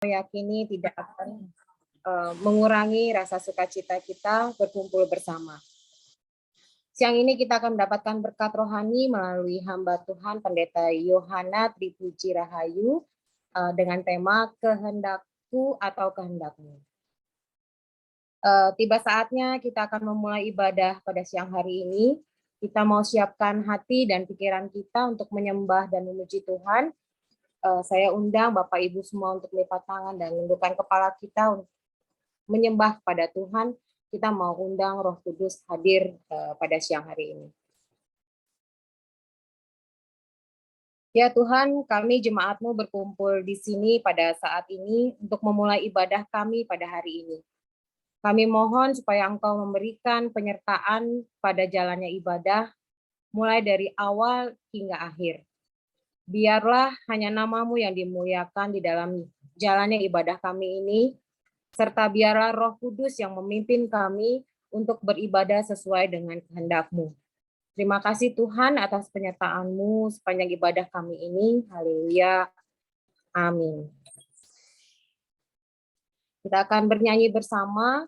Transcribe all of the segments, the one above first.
meyakini tidak akan mengurangi rasa sukacita kita berkumpul bersama. Siang ini kita akan mendapatkan berkat rohani melalui hamba Tuhan Pendeta Yohana Tripuji Rahayu dengan tema kehendakku atau kehendakmu. Tiba saatnya kita akan memulai ibadah pada siang hari ini. Kita mau siapkan hati dan pikiran kita untuk menyembah dan memuji Tuhan. Saya undang Bapak Ibu semua untuk lipat tangan dan menundukkan kepala kita untuk menyembah pada Tuhan. Kita mau undang Roh Kudus hadir pada siang hari ini. Ya Tuhan, kami jemaat-Mu berkumpul di sini pada saat ini untuk memulai ibadah kami pada hari ini. Kami mohon supaya Engkau memberikan penyertaan pada jalannya ibadah, mulai dari awal hingga akhir. Biarlah hanya nama-Mu yang dimuliakan di dalam jalannya ibadah kami ini, serta biarlah Roh Kudus yang memimpin kami untuk beribadah sesuai dengan kehendak-Mu. Terima kasih Tuhan atas penyertaan-Mu sepanjang ibadah kami ini. Haleluya. Amin. Kita akan bernyanyi bersama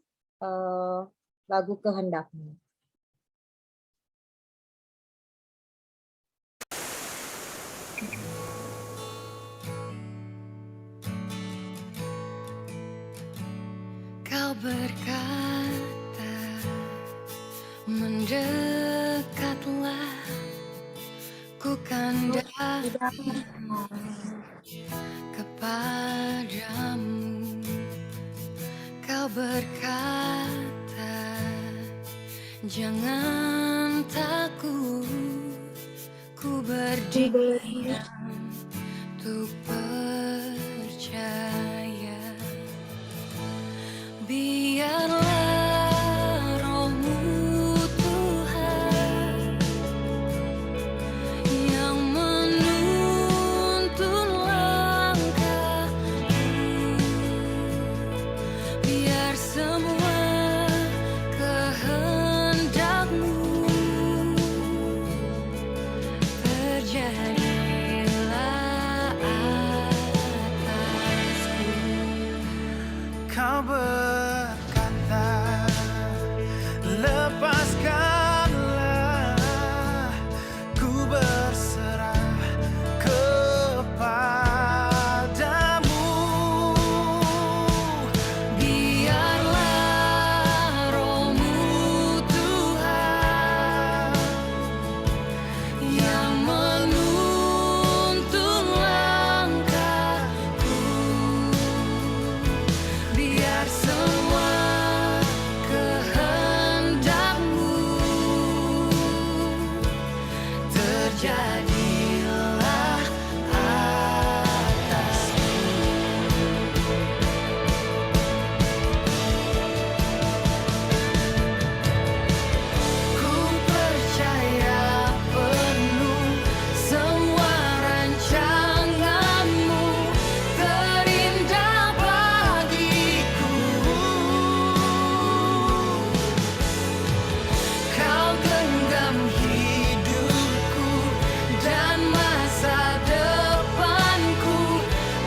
lagu Kehendak-Mu. Kau berkata, mendekatlah, ku kan datang kepadamu. Kau berkata, jangan takut, ku berdiam untuk percaya. Biarlah Roh-Mu Tuhan yang menuntun langkahku, biar semua kehendak-Mu terjadilah atasku. Kau berkata, lepaskanlah, ku berserah kepadamu. Biarlah Roh-Mu Tuhan yang menuntun langkahku, biar semua kehendak-Mu terjadilah atasku. Ku percaya penuh semua rancangan-Mu terindah bagiku. Kau genggam hidupku dan masa depanku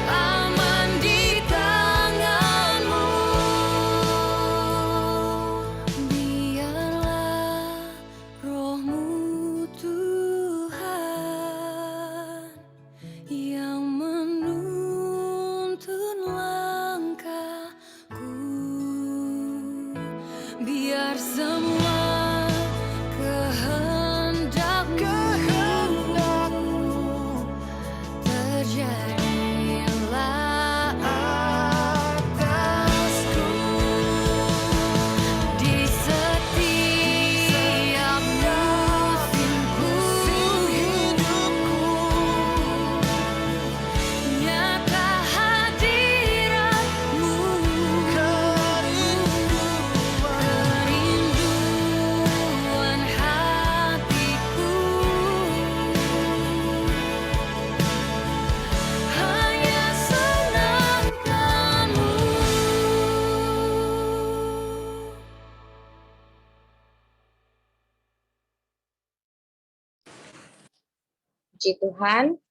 aman di tangan-Mu. Biarlah Roh-Mu Tuhan yang menuntun langkahku, biar semua kehendak-Mu terjadilah atasku. Di setiap musim hidupku, nyata hadirat-Mu, kerinduan hatiku hanya senangkan-Mu. Puji Tuhan.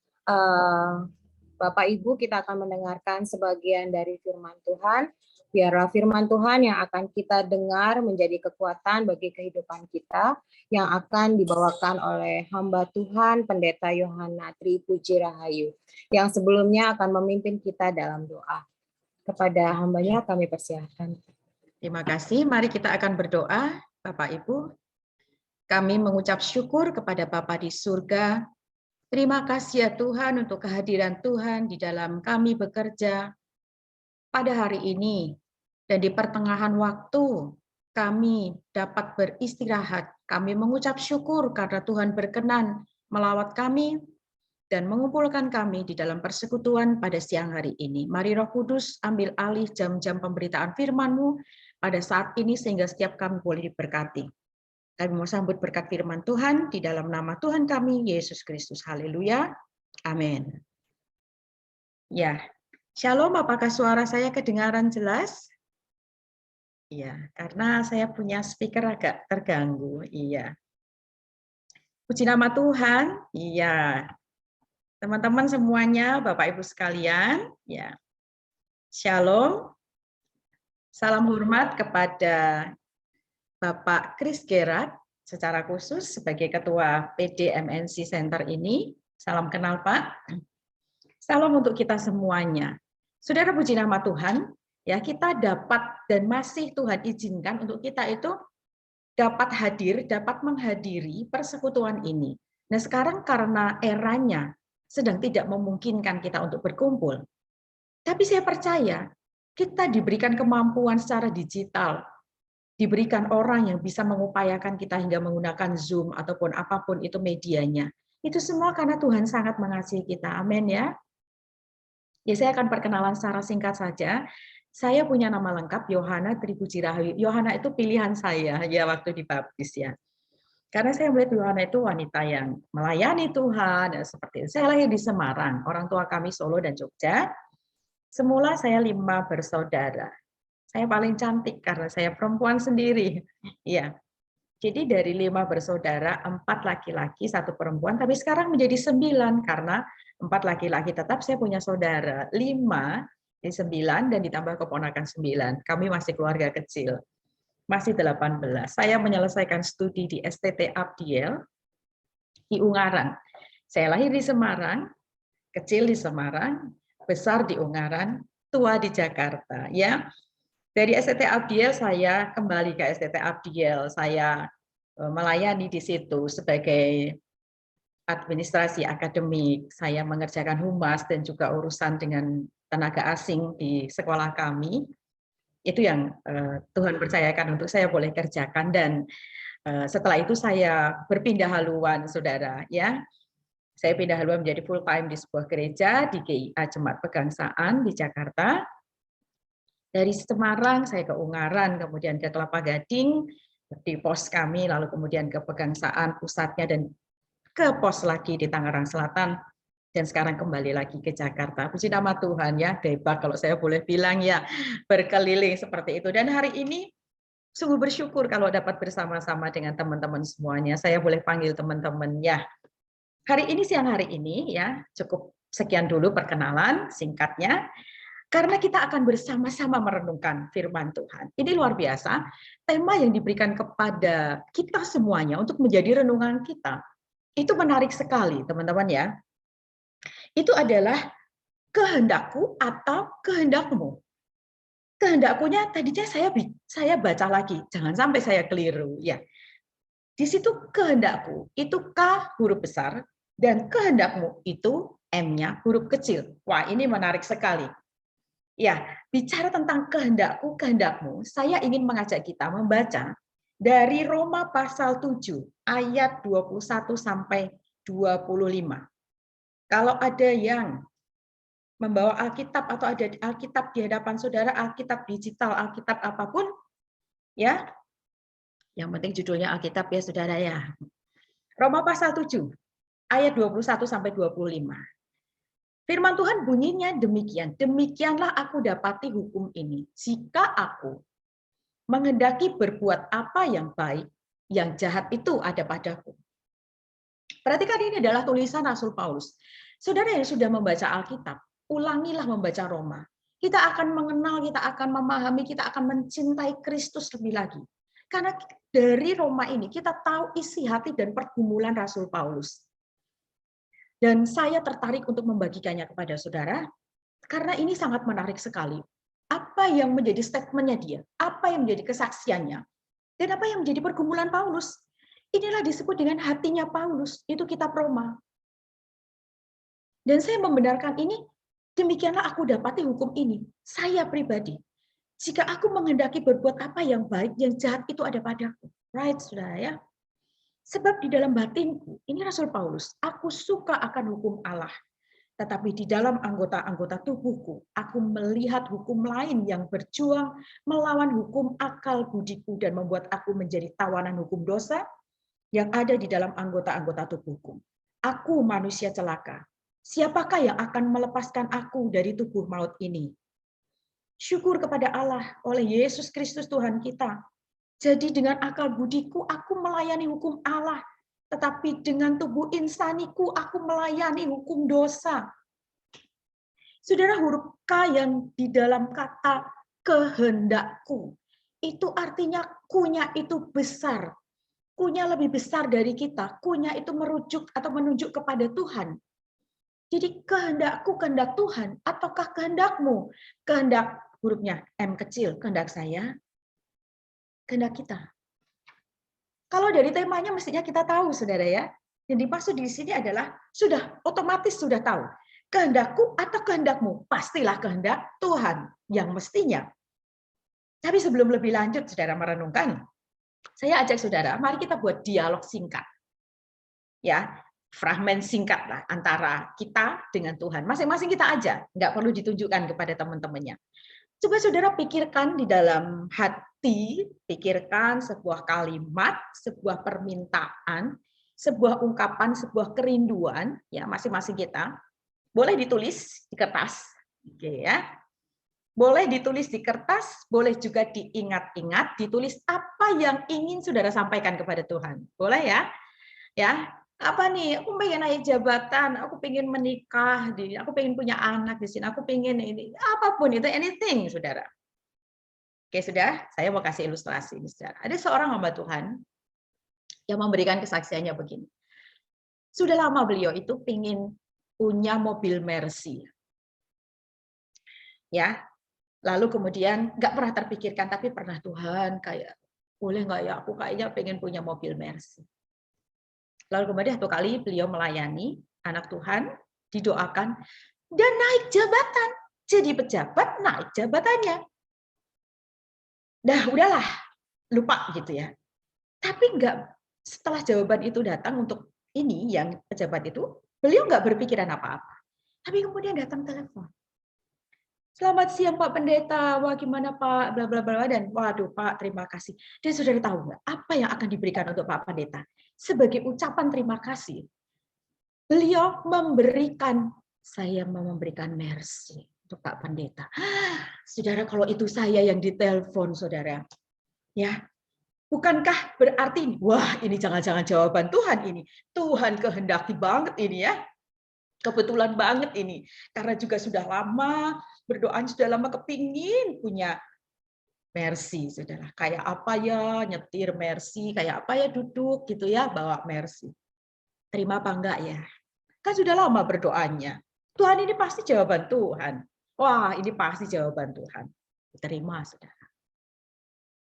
Bapak Ibu, kita akan mendengarkan sebagian dari firman Tuhan. Biarlah firman Tuhan yang akan kita dengar menjadi kekuatan bagi kehidupan kita, yang akan dibawakan oleh hamba Tuhan Pendeta Yohana Tri Puji Rahayu, yang sebelumnya akan memimpin kita dalam doa. Kepada hambanya kami persilahkan. Terima kasih. Mari kita akan berdoa, Bapak Ibu. Kami mengucap syukur kepada Bapa di surga. Terima kasih ya Tuhan untuk kehadiran Tuhan di dalam kami bekerja pada hari ini. Dan di pertengahan waktu kami dapat beristirahat. Kami mengucap syukur karena Tuhan berkenan melawat kami dan mengumpulkan kami di dalam persekutuan pada siang hari ini. Mari Roh Kudus ambil alih jam-jam pemberitaan firman-Mu pada saat ini sehingga setiap kami boleh diberkati. Kami mau sambut berkat firman Tuhan di dalam nama Tuhan kami, Yesus Kristus. Haleluya. Amin. Ya, Shalom, apakah suara saya kedengaran jelas? Iya, karena saya punya speaker agak terganggu. Iya. Puji nama Tuhan. Iya. Teman-teman semuanya, Bapak Ibu sekalian, ya. Shalom. Salam hormat kepada Bapak Chris Gerard secara khusus sebagai Ketua PDMNC Center ini. Salam kenal, Pak. Salam untuk kita semuanya. Saudara, puji nama Tuhan, ya, kita dapat dan masih Tuhan izinkan untuk kita itu dapat hadir, dapat menghadiri persekutuan ini. Nah, sekarang karena eranya sedang tidak memungkinkan kita untuk berkumpul. Tapi saya percaya kita diberikan kemampuan secara digital, diberikan orang yang bisa mengupayakan kita hingga menggunakan Zoom ataupun apapun itu medianya. Itu semua karena Tuhan sangat mengasihi kita. Amin ya. Ya, saya akan perkenalan secara singkat saja. Saya punya nama lengkap Yohana Tri Puji Rahayu. Yohana itu pilihan saya ya waktu dibaptis ya. Karena saya melihat Yohana itu wanita yang melayani Tuhan dan seperti itu. Saya lahir di Semarang, orang tua kami Solo dan Jogja. Semula saya 5 bersaudara. Saya paling cantik karena saya perempuan sendiri. Iya. Jadi dari 5 bersaudara, 4 laki-laki, 1 perempuan, tapi sekarang menjadi 9 karena 4 laki-laki. Tetap saya punya saudara 5, 9 dan ditambah keponakan 9. Kami masih keluarga kecil. Masih 18. Saya menyelesaikan studi di STT Abdiel di Ungaran. Saya lahir di Semarang, kecil di Semarang, besar di Ungaran, tua di Jakarta. Ya, dari STT Abdiel saya kembali ke STT Abdiel. Saya melayani di situ sebagai administrasi akademik. Saya mengerjakan humas dan juga urusan dengan tenaga asing di sekolah kami. Itu yang Tuhan percayakan untuk saya boleh kerjakan, dan setelah itu saya berpindah haluan, saudara. Ya, saya pindah haluan menjadi full time di sebuah gereja di GIA Jemaat Pegangsaan di Jakarta. Dari Semarang saya ke Ungaran, kemudian ke Kelapa Gading di pos kami, lalu kemudian ke Pegangsaan pusatnya dan ke pos lagi di Tangerang Selatan. Dan sekarang kembali lagi ke Jakarta. Puji nama Tuhan ya, bebas kalau saya boleh bilang ya, berkeliling seperti itu. Dan hari ini sungguh bersyukur kalau dapat bersama-sama dengan teman-teman semuanya. Saya boleh panggil teman-teman ya. Hari ini, siang hari ini ya, cukup sekian dulu perkenalan singkatnya. Karena kita akan bersama-sama merenungkan firman Tuhan. Ini luar biasa, tema yang diberikan kepada kita semuanya untuk menjadi renungan kita. Itu menarik sekali, teman-teman ya. Itu adalah kehendakku atau kehendakmu. Kehendakkunya tadinya saya baca lagi, jangan sampai saya keliru ya. Di situ kehendakku itu K huruf besar dan kehendakmu itu M-nya huruf kecil. Wah, ini menarik sekali. Ya, bicara tentang kehendakku, kehendakmu, saya ingin mengajak kita membaca dari Roma pasal 7 ayat 21 sampai 25. Kalau ada yang membawa Alkitab atau ada Alkitab di hadapan saudara, Alkitab digital, Alkitab apapun, ya, yang penting judulnya Alkitab ya saudara ya. Roma pasal 7, ayat 21 sampai 25. Firman Tuhan bunyinya demikian, demikianlah aku dapati hukum ini, jika aku menghendaki berbuat apa yang baik, yang jahat itu ada padaku. Perhatikan, ini adalah tulisan Rasul Paulus. Saudara yang sudah membaca Alkitab, ulangilah membaca Roma. Kita akan mengenal, kita akan memahami, kita akan mencintai Kristus lebih lagi. Karena dari Roma ini kita tahu isi hati dan pergumulan Rasul Paulus. Dan saya tertarik untuk membagikannya kepada saudara, karena ini sangat menarik sekali. Apa yang menjadi statementnya dia, apa yang menjadi kesaksiannya, dan apa yang menjadi pergumulan Paulus. Inilah disebut dengan hatinya Paulus, itu kitab Roma. Dan saya membenarkan ini, demikianlah aku dapati hukum ini. Saya pribadi, jika aku menghendaki berbuat apa yang baik, yang jahat itu ada padaku. Right, saudara ya? Sebab di dalam batinku, ini Rasul Paulus, aku suka akan hukum Allah. Tetapi di dalam anggota-anggota tubuhku, aku melihat hukum lain yang berjuang melawan hukum akal budiku dan membuat aku menjadi tawanan hukum dosa yang ada di dalam anggota-anggota tubuhku. Aku manusia celaka. Siapakah yang akan melepaskan aku dari tubuh maut ini? Syukur kepada Allah oleh Yesus Kristus Tuhan kita. Jadi dengan akal budiku aku melayani hukum Allah, tetapi dengan tubuh insaniku aku melayani hukum dosa. Saudara, huruf K yang di dalam kata kehendakku, itu artinya kunya itu besar. Kunya lebih besar dari kita. Kunya itu merujuk atau menunjuk kepada Tuhan. Jadi kehendakku, kehendak Tuhan, ataukah kehendakmu? Kehendak hurufnya M kecil, kehendak saya, kehendak kita. Kalau dari temanya mestinya kita tahu, saudara ya. Yang dimaksud di sini adalah sudah otomatis sudah tahu. Kehendakku atau kehendakmu? Pastilah kehendak Tuhan yang mestinya. Tapi sebelum lebih lanjut, saudara merenungkan, saya ajak saudara, mari kita buat dialog singkat. Ya, fragmen singkat lah antara kita dengan Tuhan. Masing-masing kita aja, nggak perlu ditunjukkan kepada teman-temannya. Coba saudara pikirkan di dalam hati, pikirkan sebuah kalimat, sebuah permintaan, sebuah ungkapan, sebuah kerinduan, ya masing-masing kita. Boleh ditulis di kertas, oke ya. Boleh ditulis di kertas, boleh juga diingat-ingat, ditulis apa yang ingin saudara sampaikan kepada Tuhan. Boleh ya? Ya, apa nih? Aku pengen naik jabatan, aku pengen menikah, aku pengen punya anak di sini, aku pengen ini, apapun itu, anything, saudara. Oke, sudah. Saya mau kasih ilustrasi ini, saudara. Ada seorang hamba Tuhan yang memberikan kesaksiannya begini. Sudah lama beliau itu pengen punya mobil Mercy. Ya, lalu kemudian nggak pernah terpikirkan, tapi pernah Tuhan kayak boleh nggak ya? Aku kayaknya pengen punya mobil Mercy. Lalu kemudian satu kali beliau melayani anak Tuhan, didoakan, dan naik jabatan. Jadi pejabat, naik jabatannya. Dah, udahlah, lupa gitu ya. Tapi enggak, setelah jawaban itu datang untuk ini, yang pejabat itu, beliau enggak berpikiran apa-apa. Tapi kemudian datang telepon. Selamat siang Pak Pendeta, wah gimana Pak, bla bla bla, dan waduh Pak, terima kasih. Dan saudara tahu nggak apa yang akan diberikan untuk Pak Pendeta? Sebagai ucapan terima kasih, beliau memberikan, saya mau memberikan Mercy untuk Pak Pendeta. Saudara, kalau itu saya yang ditelepon, saudara, ya, bukankah berarti, wah ini jangan-jangan jawaban Tuhan ini, Tuhan kehendaki banget ini ya, kebetulan banget ini, karena juga sudah lama berdoa, sudah lama kepingin punya Mercy, saudara. Kayak apa ya nyetir Mercy, kayak apa ya duduk gitu ya bawa Mercy. Terima apa enggak ya? Kan sudah lama berdoanya. Tuhan ini pasti jawaban Tuhan. Wah, ini pasti jawaban Tuhan. Terima, saudara.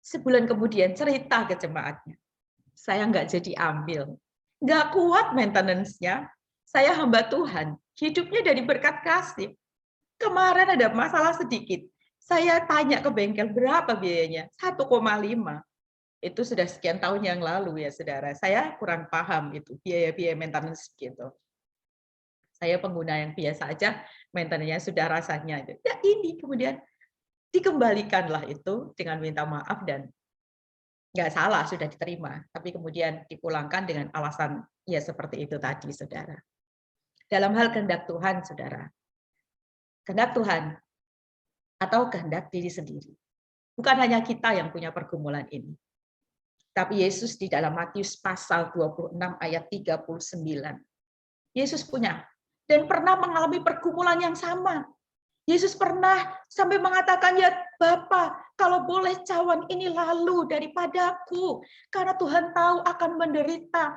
Sebulan kemudian cerita ke jemaatnya. Saya enggak jadi ambil. Enggak kuat maintenance-nya. Saya hamba Tuhan. Hidupnya dari berkat kasih. Kemarin ada masalah sedikit. Saya tanya ke bengkel berapa biayanya? 1,5. Itu sudah sekian tahun yang lalu ya saudara. Saya kurang paham itu biaya-biaya maintenance gitu. Saya pengguna yang biasa aja, maintenance-nya sudah rasanya. Ya ini kemudian dikembalikanlah itu dengan minta maaf dan nggak salah sudah diterima. Tapi kemudian dipulangkan dengan alasan ya seperti itu tadi saudara. Dalam hal kehendak Tuhan saudara. Kehendak Tuhan atau kehendak diri sendiri. Bukan hanya kita yang punya pergumulan ini. Tapi Yesus di dalam Matius pasal 26 ayat 39. Yesus punya dan pernah mengalami pergumulan yang sama. Yesus pernah sampai mengatakan, ya Bapa, kalau boleh cawan ini lalu daripadaku. Karena Tuhan tahu akan menderita,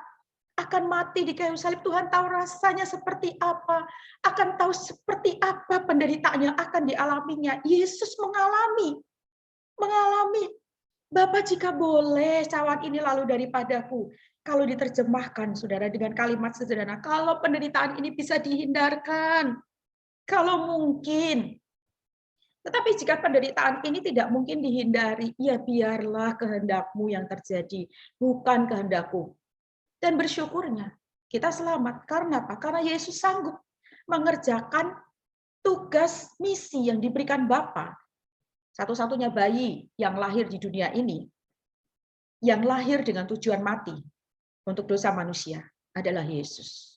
akan mati di kayu salib. Tuhan tahu rasanya seperti apa, akan tahu seperti apa penderitaan yang akan dialaminya. Yesus mengalami. Bapa, jika boleh cawan ini lalu daripadaku. Kalau diterjemahkan, saudara, dengan kalimat sederhana, kalau penderitaan ini bisa dihindarkan, kalau mungkin. Tetapi jika penderitaan ini tidak mungkin dihindari, ya biarlah kehendakmu yang terjadi, bukan kehendakku. Dan bersyukurnya, kita selamat. Karena apa? Karena Yesus sanggup mengerjakan tugas misi yang diberikan Bapa. Satu-satunya bayi yang lahir di dunia ini, yang lahir dengan tujuan mati untuk dosa manusia, adalah Yesus.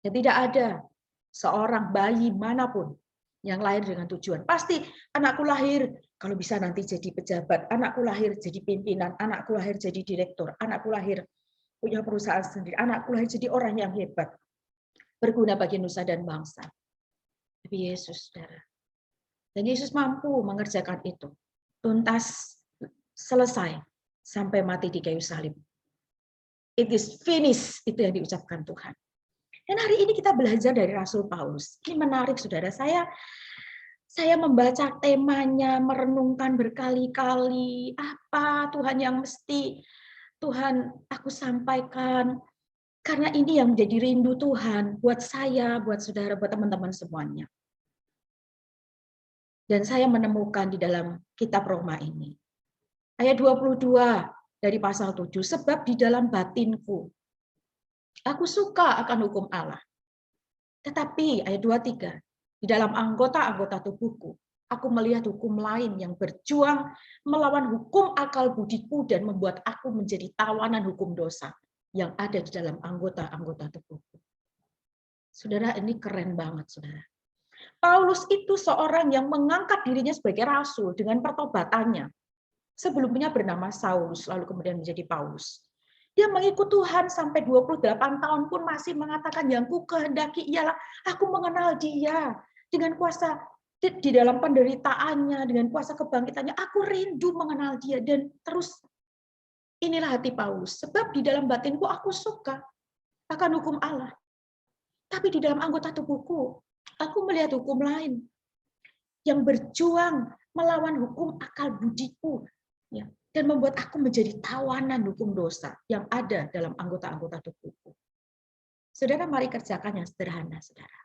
Dan tidak ada seorang bayi manapun yang lahir dengan tujuan. Pasti anakku lahir kalau bisa nanti jadi pejabat, anakku lahir jadi pimpinan, anakku lahir jadi direktur, anakku lahir punya perusahaan sendiri, anakku lahir jadi orang yang hebat, berguna bagi nusa dan bangsa. Tapi Yesus, saudara. Dan Yesus mampu mengerjakan itu. Tuntas, selesai, sampai mati di kayu salib. It is finished, itu yang diucapkan Tuhan. Dan hari ini kita belajar dari Rasul Paulus. Ini menarik, saudara. Saya membaca temanya, merenungkan berkali-kali. Apa Tuhan yang mesti Tuhan aku sampaikan. Karena ini yang menjadi rindu Tuhan buat saya, buat saudara, buat teman-teman semuanya. Dan saya menemukan di dalam kitab Roma ini. Ayat 22 dari pasal 7. Sebab di dalam batinku, aku suka akan hukum Allah. Tetapi ayat 23, di dalam anggota-anggota tubuhku, aku melihat hukum lain yang berjuang melawan hukum akal budiku dan membuat aku menjadi tawanan hukum dosa yang ada di dalam anggota-anggota tubuhku. Saudara, ini keren banget, saudara. Paulus itu seorang yang mengangkat dirinya sebagai rasul dengan pertobatannya. Sebelumnya bernama Saulus, lalu kemudian menjadi Paulus. Dia mengikut Tuhan sampai 28 tahun pun masih mengatakan yang ku kehendaki ialah aku mengenal dia dengan kuasa di dalam penderitaannya, dengan kuasa kebangkitannya. Aku rindu mengenal dia dan terus inilah hati Paulus. Sebab di dalam batinku aku suka akan hukum Allah. Tapi di dalam anggota tubuhku, aku melihat hukum lain yang berjuang melawan hukum akal budiku, ya, dan membuat aku menjadi tawanan hukum dosa yang ada dalam anggota-anggota tubuhku. Saudara, mari kerjakan yang sederhana, saudara.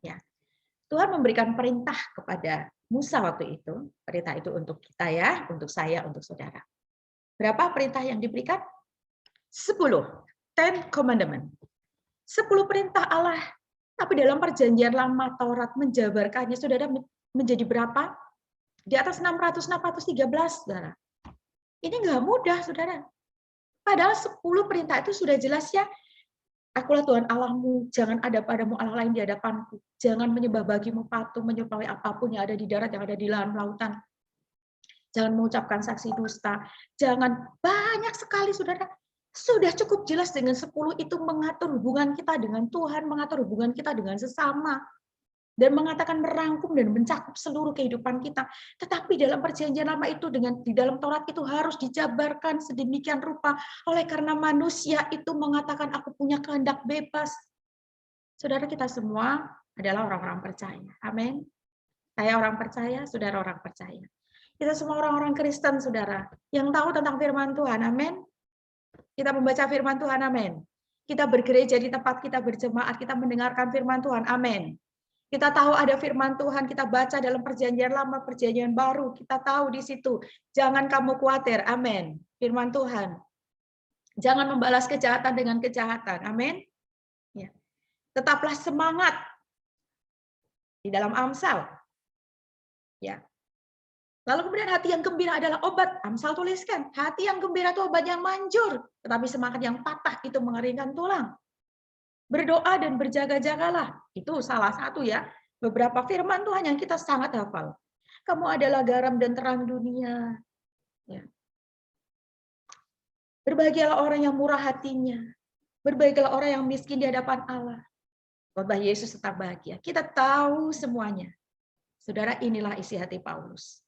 Ya, Tuhan memberikan perintah kepada Musa waktu itu. Perintah itu untuk kita ya, untuk saya, untuk saudara. Berapa perintah yang diberikan? 10. 10 commandment. 10 perintah Allah. Tapi dalam perjanjian lama Taurat menjabarkannya, saudara, menjadi berapa? Di atas 613, saudara. Ini nggak mudah, saudara. Padahal 10 perintah itu sudah jelas ya. Akulah Tuhan Allahmu, jangan ada padamu Allah lain di hadapanku. Jangan menyembah bagimu patung, menyembah apapun yang ada di darat, yang ada di dalam lautan. Jangan mengucapkan saksi dusta. Jangan, banyak sekali, saudara. Sudah cukup jelas dengan 10 itu mengatur hubungan kita dengan Tuhan, mengatur hubungan kita dengan sesama. Dan mengatakan merangkum dan mencakup seluruh kehidupan kita. Tetapi dalam perjanjian lama itu, di dalam Taurat itu harus dijabarkan sedemikian rupa. Oleh karena manusia itu mengatakan aku punya kehendak bebas. Saudara, kita semua adalah orang-orang percaya. Amin. Saya orang percaya, saudara orang percaya. Kita semua orang-orang Kristen, saudara, yang tahu tentang firman Tuhan. Amin. Kita membaca firman Tuhan. Amin. Kita bergereja di tempat kita berjemaat, kita mendengarkan firman Tuhan. Amin. Kita tahu ada firman Tuhan, kita baca dalam perjanjian lama, perjanjian baru, kita tahu di situ. Jangan kamu khawatir, amin. Firman Tuhan. Jangan membalas kejahatan dengan kejahatan, amin. Ya. Tetaplah semangat di dalam Amsal. Ya. Lalu kemudian hati yang gembira adalah obat. Amsal tuliskan, hati yang gembira itu obat yang manjur, tetapi semangat yang patah itu mengeringkan tulang. Berdoa dan berjaga-jagalah. Itu salah satu ya. Beberapa firman Tuhan yang kita sangat hafal. Kamu adalah garam dan terang dunia. Ya. Berbahagialah orang yang murah hatinya. Berbahagialah orang yang miskin di hadapan Allah. Khotbah Yesus tetap bahagia. Kita tahu semuanya. Saudara, inilah isi hati Paulus.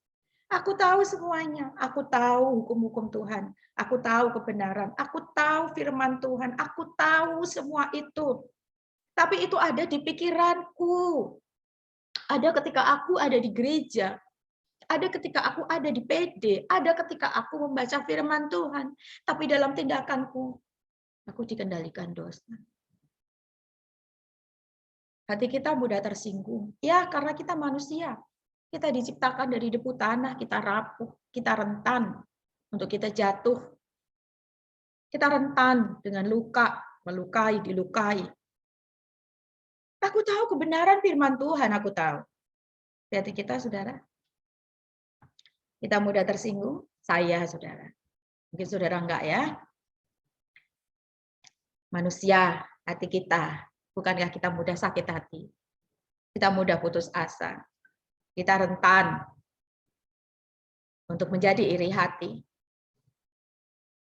Aku tahu semuanya. Aku tahu hukum-hukum Tuhan. Aku tahu kebenaran. Aku tahu firman Tuhan. Aku tahu semua itu. Tapi itu ada di pikiranku. Ada ketika aku ada di gereja. Ada ketika aku ada di PD. Ada ketika aku membaca firman Tuhan. Tapi dalam tindakanku, aku dikendalikan dosa. Hati kita mudah tersinggung. Ya, karena kita manusia. Kita diciptakan dari debu tanah, kita rapuh, kita rentan untuk kita jatuh. Kita rentan dengan luka, melukai, dilukai. Aku tahu kebenaran firman Tuhan, aku tahu. Hati kita, saudara. Kita mudah tersinggung, saya, saudara. Mungkin saudara enggak ya. Manusia, hati kita. Bukankah kita mudah sakit hati? Kita mudah putus asa. Kita rentan untuk menjadi iri hati,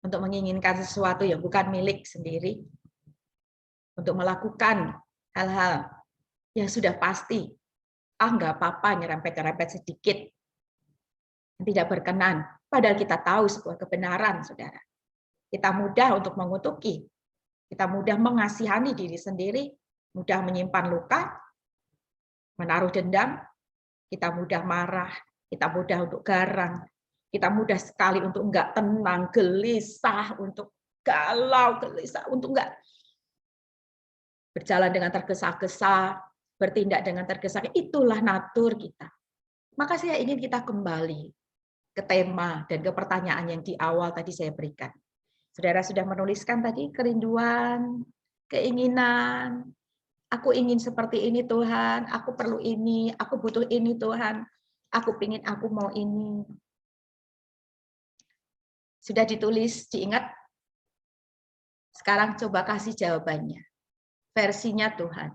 untuk menginginkan sesuatu yang bukan milik sendiri, untuk melakukan hal-hal yang sudah pasti, nggak apa-apa nyerempet-nyerempet sedikit, tidak berkenan, padahal kita tahu sebuah kebenaran, saudara. Kita mudah untuk mengutuki, kita mudah mengasihani diri sendiri, mudah menyimpan luka, menaruh dendam, kita mudah marah, kita mudah untuk garang, kita mudah sekali untuk enggak tenang, gelisah, untuk galau, gelisah, untuk enggak berjalan dengan tergesa-gesa, bertindak dengan tergesa-gesa. Itulah natur kita. Maka saya ingin kita kembali ke tema dan ke pertanyaan yang di awal tadi saya berikan. Saudara sudah menuliskan tadi kerinduan, keinginan, aku ingin seperti ini Tuhan, aku perlu ini, aku butuh ini Tuhan, aku pingin, aku mau ini. Sudah ditulis, diingat? Sekarang coba kasih jawabannya. Versinya Tuhan.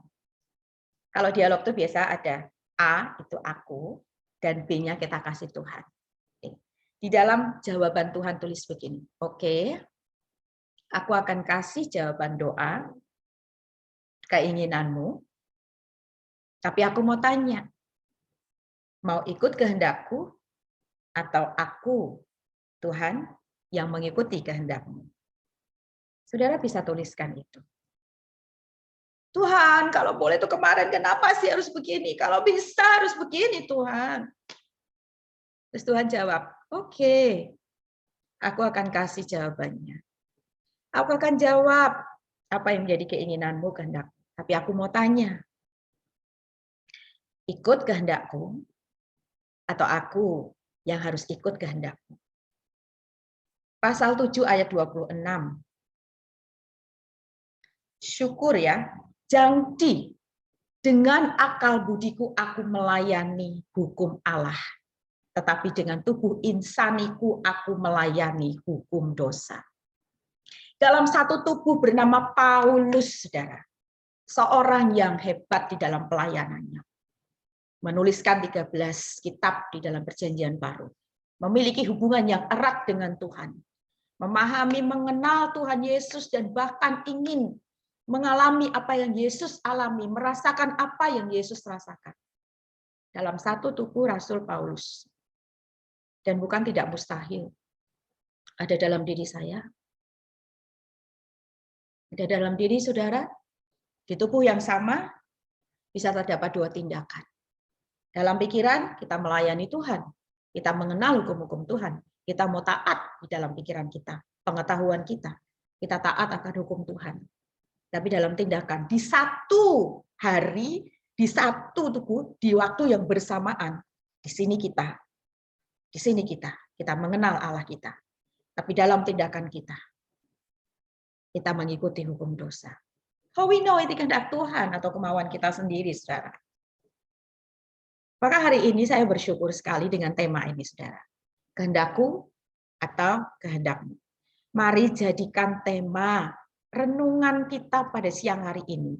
Kalau dialog itu biasa ada A, itu aku, dan B-nya kita kasih Tuhan. Di dalam jawaban Tuhan tulis begini, oke, aku akan kasih jawaban doa, keinginanmu, tapi aku mau tanya, mau ikut kehendakku atau aku, Tuhan, yang mengikuti kehendakmu? Saudara bisa tuliskan itu. Tuhan, kalau boleh tuh kemarin kenapa sih harus begini? Kalau bisa harus begini, Tuhan. Terus Tuhan jawab, oke, aku akan kasih jawabannya. Aku akan jawab apa yang menjadi keinginanmu, kehendakmu. Tapi aku mau tanya, ikut kehendakku atau aku yang harus ikut kehendakmu? Pasal 7 ayat 26. Syukur ya, jangdi dengan akal budiku aku melayani hukum Allah. Tetapi dengan tubuh insaniku aku melayani hukum dosa. Dalam satu tubuh bernama Paulus, saudara. Seorang yang hebat di dalam pelayanannya. Menuliskan 13 kitab di dalam perjanjian baru. Memiliki hubungan yang erat dengan Tuhan. Memahami, mengenal Tuhan Yesus dan bahkan ingin mengalami apa yang Yesus alami. Merasakan apa yang Yesus rasakan. Dalam satu tubuh Rasul Paulus. Dan bukan tidak mustahil. Ada dalam diri saya. Ada dalam diri saudara. Di tubuh yang sama bisa terdapat dua tindakan. Dalam pikiran kita melayani Tuhan. Kita mengenal hukum-hukum Tuhan. Kita mau taat di dalam pikiran kita. Pengetahuan kita. Kita taat akan hukum Tuhan. Tapi dalam tindakan. Di satu hari. Di satu tubuh. Di waktu yang bersamaan. Di sini kita. Di sini kita mengenal Allah kita. Tapi dalam tindakan kita mengikuti hukum dosa. How we know itu kehendak Tuhan atau kemauan kita sendiri, saudara. Maka hari ini saya bersyukur sekali dengan tema ini, saudara. Kehendakku atau kehendakmu. Mari jadikan tema renungan kita pada siang hari ini.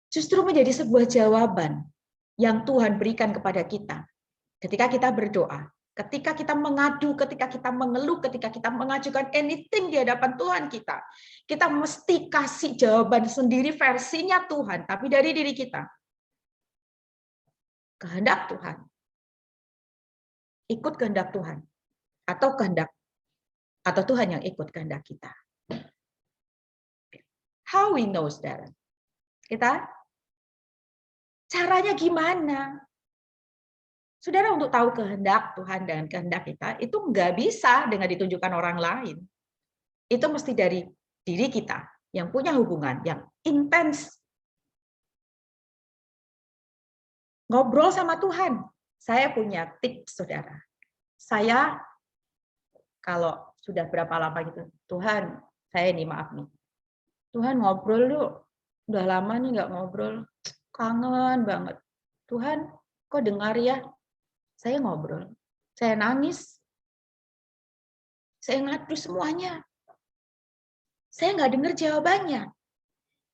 Justru menjadi sebuah jawaban yang Tuhan berikan kepada kita. Ketika kita berdoa, ketika kita mengadu, ketika kita mengeluh, ketika kita mengajukan anything di hadapan Tuhan kita mesti kasih jawaban sendiri versinya Tuhan, tapi dari diri kita. kehendak Tuhan. Ikut kehendak Tuhan. Atau Tuhan yang ikut kehendak kita. How we know, saudara? Caranya gimana? Saudara, untuk tahu kehendak Tuhan dan kehendak kita, itu nggak bisa dengan ditunjukkan orang lain. Itu mesti dari diri kita yang punya hubungan yang intens. Ngobrol sama Tuhan. Saya punya tips, saudara. Saya kalau sudah berapa lama gitu, Tuhan, saya ini maaf nih. Tuhan ngobrol yuk. Udah lama nih nggak ngobrol. Kangen banget. Tuhan, kok dengar ya? Saya ngobrol. Saya nangis. Saya ngadu semuanya. Saya nggak dengar jawabannya.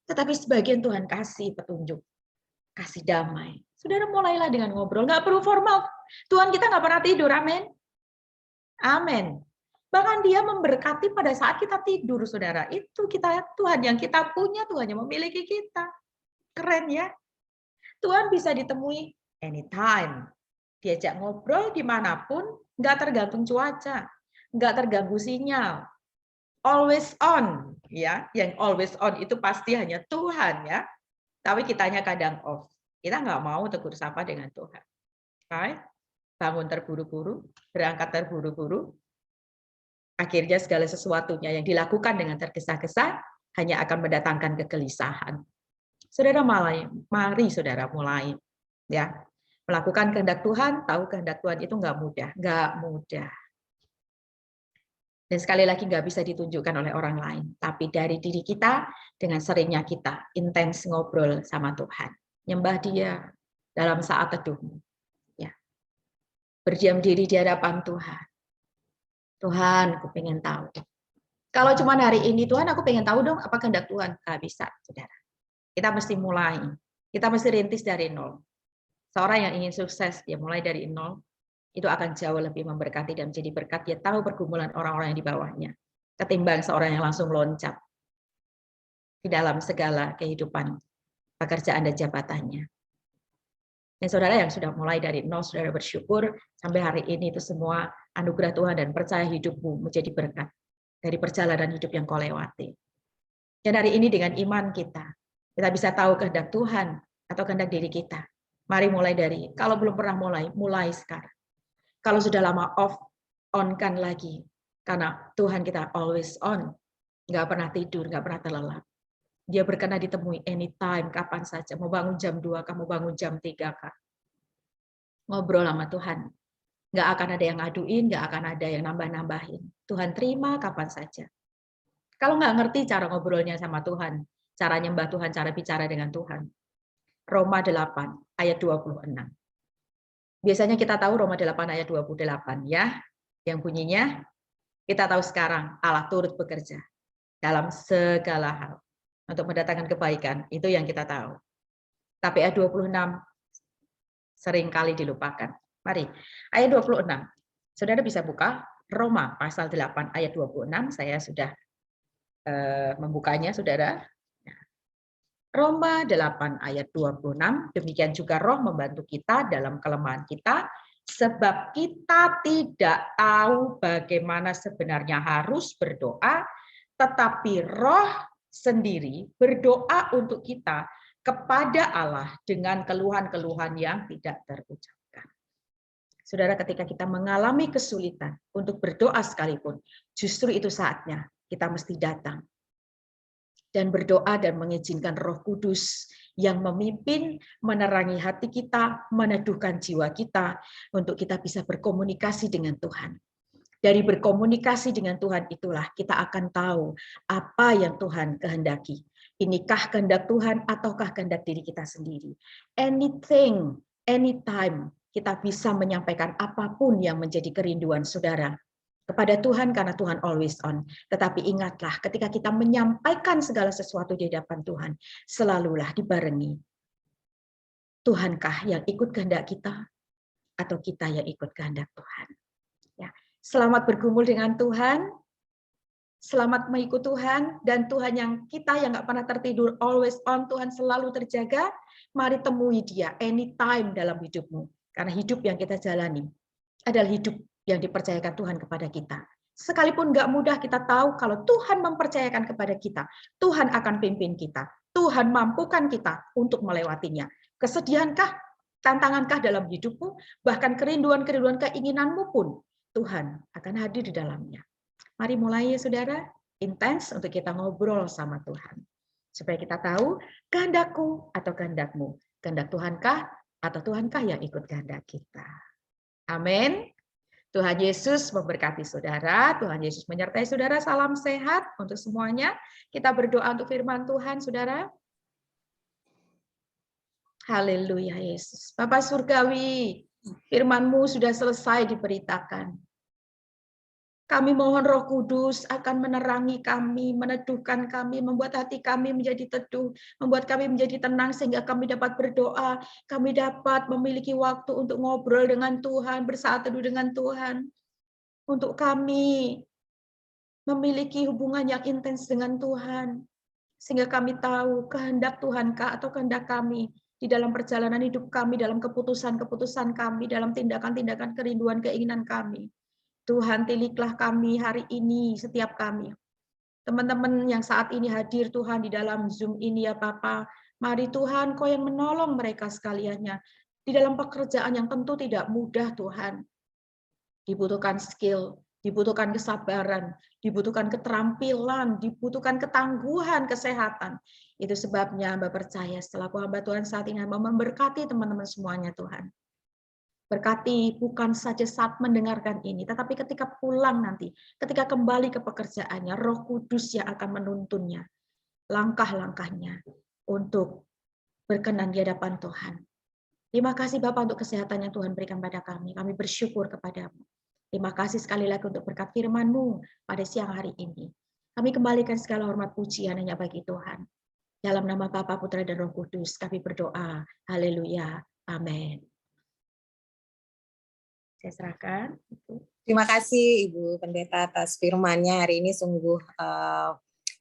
Tetapi sebagian Tuhan kasih petunjuk. Kasih damai. Saudara, mulailah dengan ngobrol. Nggak perlu formal. Tuhan kita nggak pernah tidur. Amin. Amin. Bahkan dia memberkati pada saat kita tidur, saudara. Itu Tuhan yang kita punya, Tuhan yang memiliki kita. Keren ya. Tuhan bisa ditemui anytime. Diajak ngobrol dimanapun, nggak tergantung cuaca, nggak terganggu sinyal. Always on, ya. Yang always on itu pasti hanya Tuhan, ya. Tapi kitanya kadang off. Kita nggak mau tegur sapa dengan Tuhan. Right? Bangun terburu-buru, berangkat terburu-buru. Akhirnya segala sesuatunya yang dilakukan dengan tergesa-gesa hanya akan mendatangkan kegelisahan. Saudara, mari saudara mulai, ya. Melakukan kehendak Tuhan, tahu kehendak Tuhan itu nggak mudah. Dan sekali lagi nggak bisa ditunjukkan oleh orang lain, tapi dari diri kita dengan seringnya kita intens ngobrol sama Tuhan, nyembah Dia dalam saat teduh, ya. Berdiam diri di hadapan Tuhan. Tuhan, aku pengen tahu. Kalau cuma hari ini, Tuhan, aku pengen tahu dong apa kehendak Tuhan, nggak bisa, saudara. Kita mesti mulai, kita mesti rintis dari nol. Seorang yang ingin sukses, dia mulai dari nol, itu akan jauh lebih memberkati dan menjadi berkat. Dia tahu pergumulan orang-orang yang di bawahnya, ketimbang seorang yang langsung loncat di dalam segala kehidupan, pekerjaan dan jabatannya. Dan saudara yang sudah mulai dari nol, saudara bersyukur, sampai hari ini itu semua anugerah Tuhan dan percaya hidupmu menjadi berkat dari perjalanan hidup yang kau lewati. Dan hari ini dengan iman kita bisa tahu kehendak Tuhan atau kehendak diri kita. Mari mulai dari, kalau belum pernah mulai sekarang. Kalau sudah lama off, on-kan lagi. Karena Tuhan kita always on. Nggak pernah tidur, nggak pernah terlelap. Dia berkenan ditemui anytime, kapan saja. Mau bangun jam 2, kamu bangun jam 3, Kak. Ngobrol sama Tuhan. Nggak akan ada yang ngaduin, nggak akan ada yang nambah-nambahin. Tuhan terima kapan saja. Kalau nggak ngerti cara ngobrolnya sama Tuhan, cara nyembah Tuhan, cara bicara dengan Tuhan, Roma 8 ayat 26. Biasanya kita tahu Roma 8 ayat 28 ya. Yang bunyinya kita tahu sekarang Allah turut bekerja dalam segala hal untuk mendatangkan kebaikan. Itu yang kita tahu. Tapi ayat 26 sering kali dilupakan. Mari, ayat 26. Saudara bisa buka Roma pasal 8 ayat 26. Saya sudah membukanya, saudara. Roma 8 ayat 26, demikian juga Roh membantu kita dalam kelemahan kita, sebab kita tidak tahu bagaimana sebenarnya harus berdoa, tetapi Roh sendiri berdoa untuk kita kepada Allah dengan keluhan-keluhan yang tidak terucapkan. Saudara, ketika kita mengalami kesulitan untuk berdoa sekalipun, justru itu saatnya kita mesti datang dan berdoa dan mengizinkan Roh Kudus yang memimpin, menerangi hati kita, meneduhkan jiwa kita, untuk kita bisa berkomunikasi dengan Tuhan. Dari berkomunikasi dengan Tuhan itulah kita akan tahu apa yang Tuhan kehendaki. Inikah kehendak Tuhan ataukah kehendak diri kita sendiri. Anything, anytime, kita bisa menyampaikan apapun yang menjadi kerinduan saudara kepada Tuhan, karena Tuhan always on. Tetapi ingatlah, ketika kita menyampaikan segala sesuatu di hadapan Tuhan, selalulah dibarengi, Tuhankah yang ikut kehendak kita, atau kita yang ikut kehendak Tuhan? Ya. Selamat bergumul dengan Tuhan. selamat mengikut Tuhan, dan Tuhan yang kita yang nggak pernah tertidur, always on, Tuhan selalu terjaga, mari temui Dia anytime dalam hidupmu. Karena hidup yang kita jalani adalah hidup yang dipercayakan Tuhan kepada kita. Sekalipun nggak mudah, kita tahu kalau Tuhan mempercayakan kepada kita, Tuhan akan pimpin kita. Tuhan mampukan kita untuk melewatinya. Kesedihankah, tantangankah dalam hidupmu, bahkan kerinduan-kerinduan keinginanmu pun, Tuhan akan hadir di dalamnya. Mari mulai ya saudara, intens untuk kita ngobrol sama Tuhan. Supaya kita tahu kehendakku atau kehendakmu. Kehendak Tuhankah atau Tuhankah yang ikut kehendak kita. Amin. Tuhan Yesus memberkati saudara, Tuhan Yesus menyertai saudara, salam sehat untuk semuanya. Kita berdoa untuk firman Tuhan, saudara. Haleluya Yesus. Bapa Surgawi, firman-Mu sudah selesai diberitakan. Kami mohon Roh Kudus akan menerangi kami, meneduhkan kami, membuat hati kami menjadi teduh, membuat kami menjadi tenang sehingga kami dapat berdoa, kami dapat memiliki waktu untuk ngobrol dengan Tuhan, bersatu teduh dengan Tuhan. Untuk kami memiliki hubungan yang intens dengan Tuhan, sehingga kami tahu kehendak Tuhankah atau kehendak kami di dalam perjalanan hidup kami, dalam keputusan-keputusan kami, dalam tindakan-tindakan kerinduan keinginan kami. Tuhan, tiliklah kami hari ini, setiap kami. Teman-teman yang saat ini hadir Tuhan di dalam Zoom ini ya Bapa, mari Tuhan Kau yang menolong mereka sekaliannya. Di dalam pekerjaan yang tentu tidak mudah Tuhan. Dibutuhkan skill, dibutuhkan kesabaran, dibutuhkan keterampilan, dibutuhkan ketangguhan, kesehatan. Itu sebabnya hamba percaya setelah hamba Tuhan saat ini hamba memberkati teman-teman semuanya Tuhan. Berkati bukan saja saat mendengarkan ini, tetapi ketika pulang nanti, ketika kembali ke pekerjaannya, Roh Kudus yang akan menuntunnya, langkah-langkahnya untuk berkenan di hadapan Tuhan. Terima kasih Bapak untuk kesehatan yang Tuhan berikan pada kami. Kami bersyukur kepadamu. Terima kasih sekali lagi untuk berkat firman-Mu pada siang hari ini. Kami kembalikan segala hormat pujian hanya bagi Tuhan. Dalam nama Bapa, Putra, dan Roh Kudus, kami berdoa. Haleluya. Amin. Saya serahkan. Terima kasih Ibu Pendeta atas firman-Nya hari ini sungguh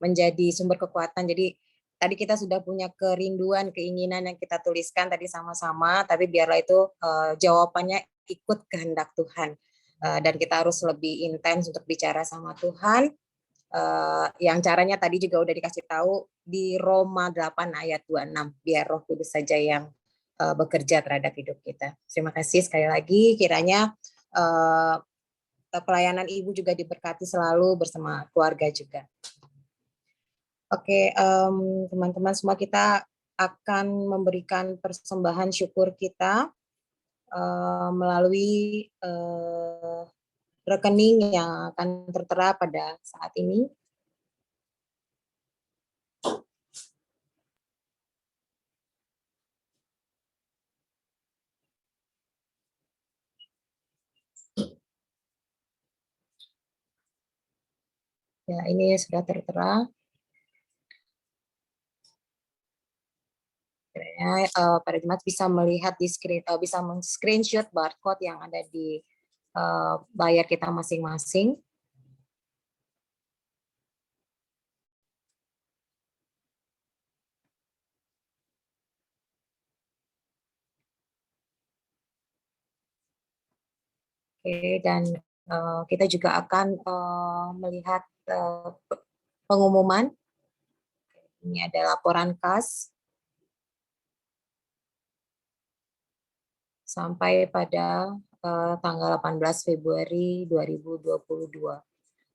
menjadi sumber kekuatan. Jadi tadi kita sudah punya kerinduan, keinginan yang kita tuliskan tadi sama-sama, tapi biarlah itu jawabannya ikut kehendak Tuhan. Dan kita harus lebih intens untuk bicara sama Tuhan. Yang caranya tadi juga udah dikasih tahu di Roma 8 ayat 26. Biar Roh Kudus saja yang bekerja terhadap hidup kita. Terima kasih sekali lagi. Kiranya pelayanan Ibu juga diberkati selalu bersama keluarga juga. Oke, teman-teman semua, kita akan memberikan persembahan syukur kita melalui rekening yang akan tertera pada saat ini. Ya, ini sudah tertera. Para jemaat bisa melihat di screen, bisa men-screenshot barcode yang ada di layar kita masing-masing. Oke, dan kita juga akan melihat pengumuman. Ini ada laporan kas sampai pada tanggal 18 Februari 2022.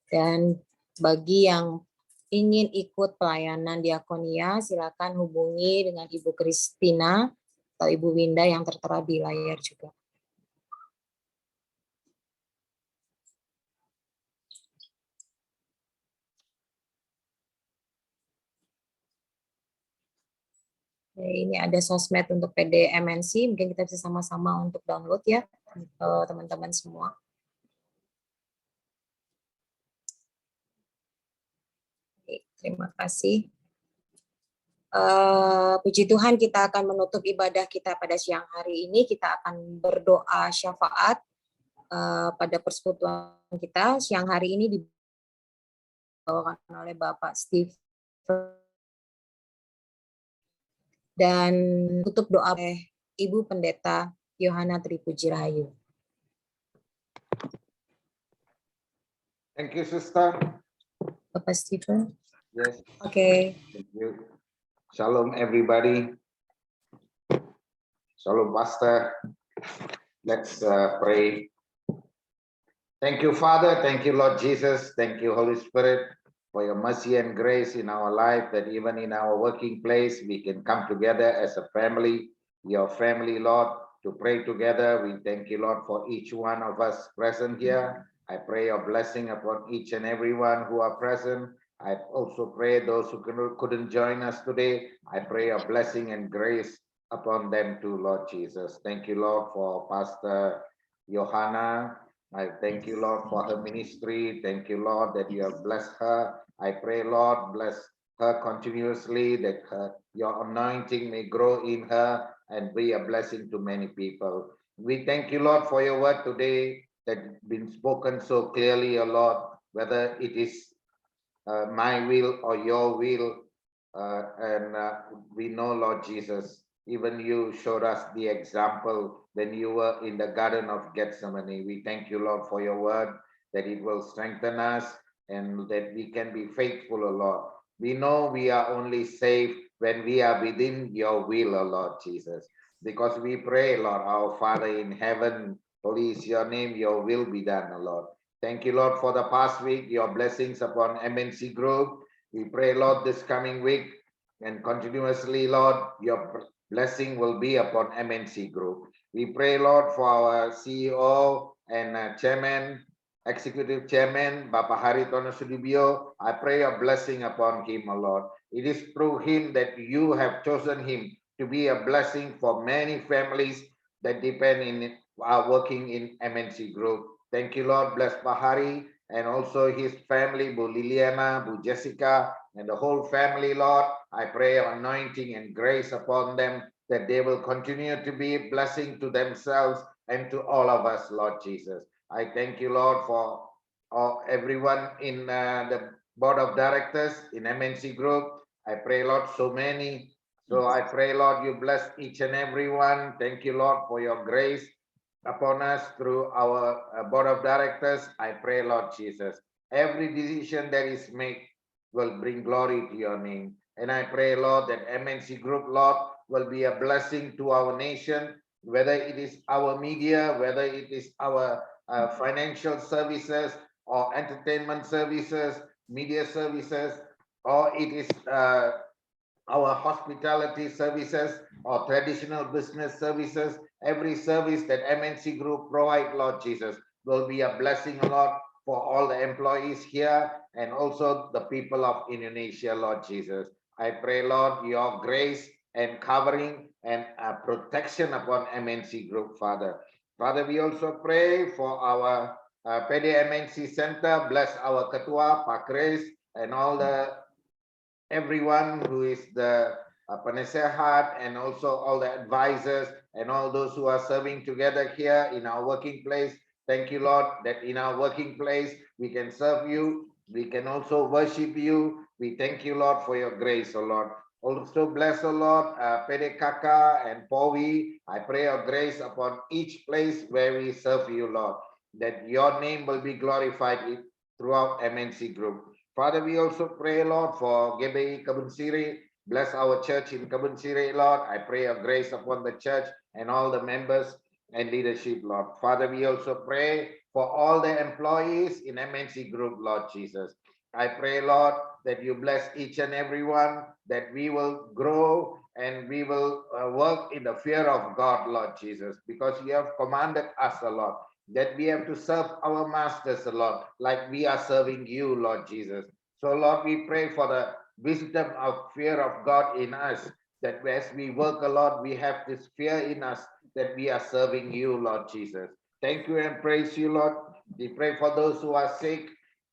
Dan bagi yang ingin ikut pelayanan diakonia, silakan hubungi dengan Ibu Kristina atau Ibu Winda yang tertera di layar juga. Ini ada sosmed untuk PDMNC, mungkin kita bisa sama-sama untuk download ya, teman-teman semua. Terima kasih. Puji Tuhan, kita akan menutup ibadah kita pada siang hari ini. Kita akan berdoa syafaat pada persekutuan kita siang hari ini di dibawakan oleh Bapak Steve dan tutup doa oleh Ibu Pendeta Yohana Tripuji Rahayu. Thank you, sister. Bapak Stephen. Yes, Oke. thank you. Shalom, everybody. Shalom, Pastor. Let's pray. Thank you, Father. Thank you, Lord Jesus. Thank you, Holy Spirit, for your mercy and grace in our life, that even in our working place, we can come together as a family, your family, Lord, to pray together. We thank you, Lord, for each one of us present here. I pray your blessing upon each and everyone who are present. I also pray those who couldn't join us today. I pray your blessing and grace upon them too, Lord Jesus. Thank you, Lord, for Pastor Johanna. I thank you, Lord, for her ministry. Thank you, Lord, that you have blessed her. I pray, Lord, bless her continuously, that your anointing may grow in her and be a blessing to many people. We thank you, Lord, for your word today that been spoken so clearly, O Lord, whether it is my will or your will. And we know, Lord Jesus, even you showed us the example when you were in the Garden of Gethsemane. We thank you, Lord, for your word, that it will strengthen us and that we can be faithful, O Lord. We know we are only saved when we are within your will, O Lord Jesus. Because we pray, Lord, our Father in heaven, holy is your name, your will be done, O Lord. Thank you, Lord, for the past week, your blessings upon MNC Group. We pray, Lord, this coming week and continuously, Lord, your blessing will be upon MNC Group. We pray, Lord, for our CEO and Chairman, Executive Chairman, Bapak Haritono Sudibyo. I pray your blessing upon him, O Lord. It is through him that you have chosen him to be a blessing for many families that depend in are working in MNC Group. Thank you, Lord. Bless Bahari and also his family, Bu Liliana, Bu Jessica, and the whole family, Lord. I pray anointing and grace upon them, that they will continue to be a blessing to themselves and to all of us, Lord Jesus. I thank you, Lord, for everyone in the board of directors in MNC Group. I pray, Lord, so many. So I pray, Lord, you bless each and every one. Thank you, Lord, for your grace upon us through our board of directors. I pray, Lord Jesus, every decision that is made will bring glory to your name. And I pray, Lord, that MNC Group, Lord, will be a blessing to our nation, whether it is our media, whether it is our financial services or entertainment services, media services, or it is our hospitality services or traditional business services. Every service that MNC Group provide, Lord Jesus, will be a blessing, Lord, for all the employees here and also the people of Indonesia, Lord Jesus. I pray, Lord, your grace and covering and protection upon MNC Group, Father. Father, we also pray for our PDMNC Center. Bless our Ketua, Pak Kris, and all the everyone who is the penasehat and also all the advisors and all those who are serving together here in our working place. Thank you, Lord, that in our working place we can serve you. We can also worship you. We thank you, Lord, for your grace, O Lord. Also bless, O Lord, PDKK and POWI. I pray your grace upon each place where we serve you, Lord, that your name will be glorified throughout MNC Group. Father, we also pray, Lord, for GBI Kebun Sirih. Bless our church in Kebun Sirih, Lord. I pray your grace upon the church and all the members and leadership, Lord. Father, we also pray for all the employees in MNC Group, Lord Jesus. I pray, Lord, that you bless each and every one, that we will grow and we will work in the fear of God, Lord Jesus, because you have commanded us, Lord, that we have to serve our masters, Lord, like we are serving you, Lord Jesus. So, Lord, we pray for the wisdom of fear of God in us, that as we work, Lord, we have this fear in us that we are serving you, Lord Jesus. Thank you and praise you, Lord. We pray for those who are sick.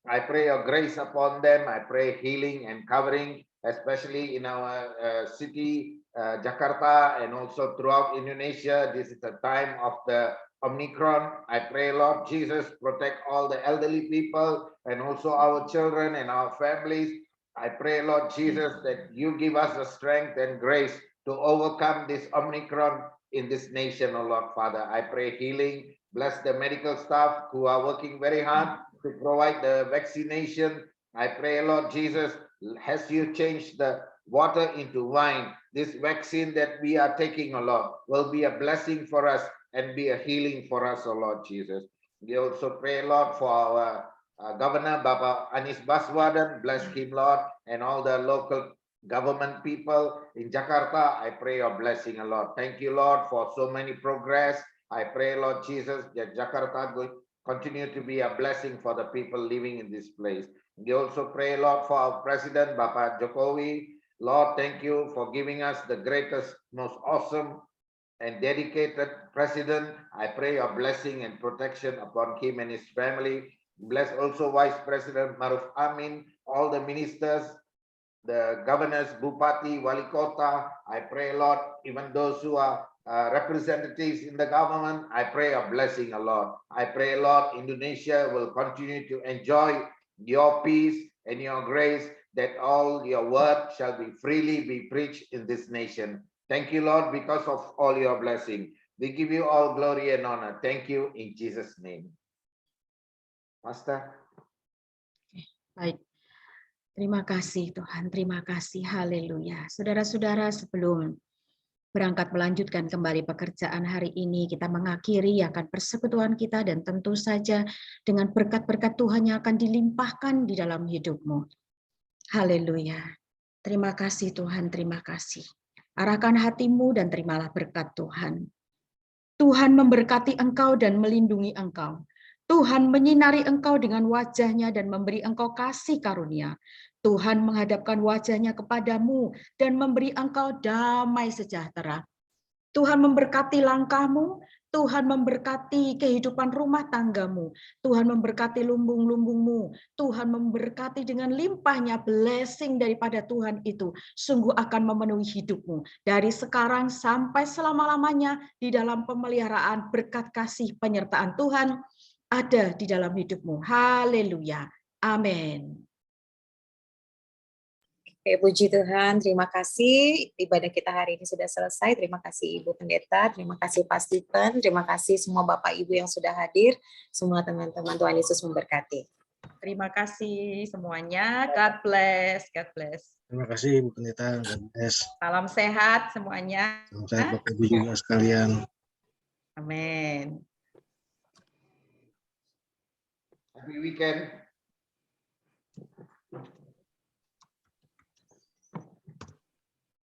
I pray your grace upon them. I pray healing and covering, especially in our city, Jakarta, and also throughout Indonesia. This is the time of the Omicron. I pray, Lord Jesus, protect all the elderly people and also our children and our families. I pray, Lord Jesus, that you give us the strength and grace to overcome this Omicron in this nation, oh Lord Father. I pray healing. Bless the medical staff who are working very hard to provide the vaccination. I pray, Lord Jesus, as you change the water into wine, this vaccine that we are taking, oh Lord, will be a blessing for us and be a healing for us, oh Lord Jesus. We also pray, Lord, for our Governor, Baba Anies Baswedan. Bless him, Lord, and all the local government people in Jakarta. I pray your blessing, oh Lord. Thank you, Lord, for so many progress. I pray, Lord Jesus, that Jakarta will continue to be a blessing for the people living in this place. We also pray, Lord, for our President, Bapak Jokowi. Lord, thank you for giving us the greatest, most awesome and dedicated president. I pray your blessing and protection upon him and his family. Bless also Vice President Maruf Amin, all the ministers, the governors, Bupati, Wali Kota. I pray, Lord, even those who are representatives in the government, I pray a blessing, Lord. I pray, Lord, Indonesia will continue to enjoy your peace and your grace, that all your word shall be freely be preached in this nation. Thank you, Lord, because of all your blessing. We give you all glory and honor. Thank you in Jesus' name. Pastor. Baik. Terima kasih Tuhan, terima kasih. Haleluya. Saudara-saudara, sebelum berangkat melanjutkan kembali pekerjaan hari ini, kita mengakhiri akan persekutuan kita, dan tentu saja dengan berkat-berkat Tuhan yang akan dilimpahkan di dalam hidupmu. Haleluya. Terima kasih Tuhan, terima kasih. Arahkan hatimu dan terimalah berkat Tuhan. Tuhan memberkati engkau dan melindungi engkau. Tuhan menyinari engkau dengan wajah-Nya dan memberi engkau kasih karunia. Tuhan menghadapkan wajah-Nya kepadamu dan memberi engkau damai sejahtera. Tuhan memberkati langkahmu, Tuhan memberkati kehidupan rumah tanggamu, Tuhan memberkati lumbung-lumbungmu, Tuhan memberkati dengan limpahnya blessing daripada Tuhan itu, sungguh akan memenuhi hidupmu. Dari sekarang sampai selama-lamanya di dalam pemeliharaan berkat kasih penyertaan Tuhan ada di dalam hidupmu. Haleluya. Amin. Oke, puji Tuhan, terima kasih. Ibadah kita hari ini sudah selesai. Terima kasih Ibu Pendeta, terima kasih Pak Stephen, terima kasih semua Bapak Ibu yang sudah hadir, semua teman-teman. Tuhan Yesus memberkati. Terima kasih semuanya. God bless. God bless. Terima kasih Bu Pendeta. God bless. Salam sehat semuanya. Salam sehat Bapak Ibu juga sekalian. Amin. Happy weekend.